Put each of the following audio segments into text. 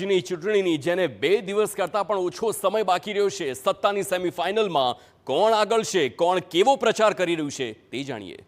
સ્વરાજ્યની ચૂંટણીની જેને 2 દિવસ કરતાં પણ ઓછો સમય બાકી રહ્યો છે, સત્તાની સેમીફાઇનલમાં કોણ આગળ છે, કોણ કેવો પ્રચાર કરી રહ્યું છે તે જાણીએ.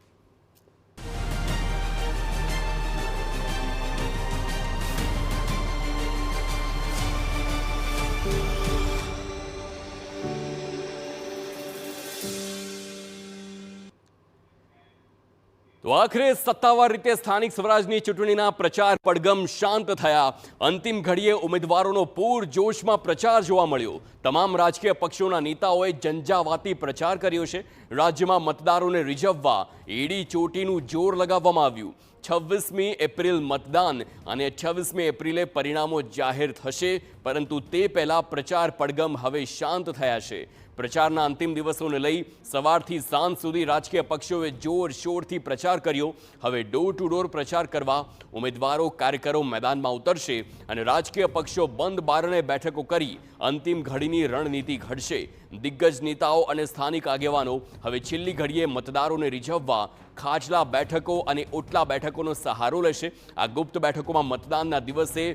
તો આખરે સત્તાવાર રીતે સ્થાનિક સ્વરાજની ચૂંટણીના પ્રચાર પડઘમ શાંત થયા. અંતિમ ઘડીએ ઉમેદવારોનો પૂરજોશમાં પ્રચાર જોવા મળ્યો. તમામ રાજકીય પક્ષોના નેતાઓએ ઝંઝાવાતી પ્રચાર કર્યો છે. રાજ્યમાં મતદારોને રીઝવવા એડી ચોટીનું જોર લગાવવામાં આવ્યું. 26મી એપ્રિલ મતદાન અને 28મી એપ્રિલે પરિણામો જાહેર થશે, પરંતુ તે પહેલા પ્રચાર પડઘમ હવે શાંત થયા છે. પ્રચારના અંતિમ દિવસોને લઈ સવારથી સાંજ સુધી રાજકીય પક્ષોએ જોરશોરથી પ્રચાર કર્યો. હવે ડોર ટુ ડોર પ્રચાર કરવા ઉમેદવારો કાર્યકરો મેદાનમાં ઉતરશે અને રાજકીય પક્ષો બંધ બારણે બેઠકો કરી અંતિમ ઘડીની રણનીતિ ઘડશે. દિગ્ગજ નેતાઓ અને સ્થાનિક આગેવાનો હવે છેલ્લી ઘડીએ મતદારોને રીઝવવા ખાચલા બેઠકો અને ઓટલા બેઠકોનો સહારો લેશે. આ ગુપ્ત બેઠકોમાં મતદાનના દિવસે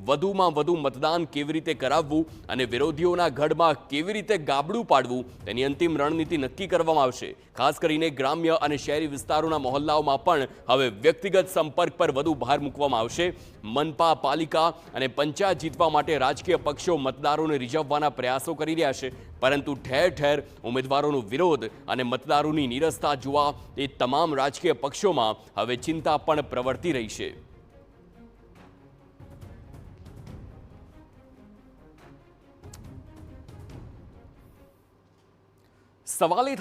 વધુમાં વધુ મતદાન કેવી રીતે કરાવવું અને વિરોધીઓના ગઢમાં કેવી રીતે ગાબડું પાડવું તેની અંતિમ રણનીતિ નક્કી કરવામાં આવશે. ખાસ કરીને ગ્રામ્ય અને શહેરી વિસ્તારોના મહોલ્લાઓમાં પણ હવે વ્યક્તિગત સંપર્ક પર વધુ ભાર મૂકવામાં આવશે. મનપા, પાલિકા અને પંચાયત જીતવા માટે રાજકીય પક્ષો મતદારોને રીઝવવાના પ્રયાસો કરી રહ્યા છે, પરંતુ ઠેર ઠેર ઉમેદવારોનો વિરોધ અને મતદારોની નીરસતા જોવા એ તમામ રાજકીય પક્ષોમાં હવે ચિંતા પણ પ્રવર્તી રહી છે. સવાલ એ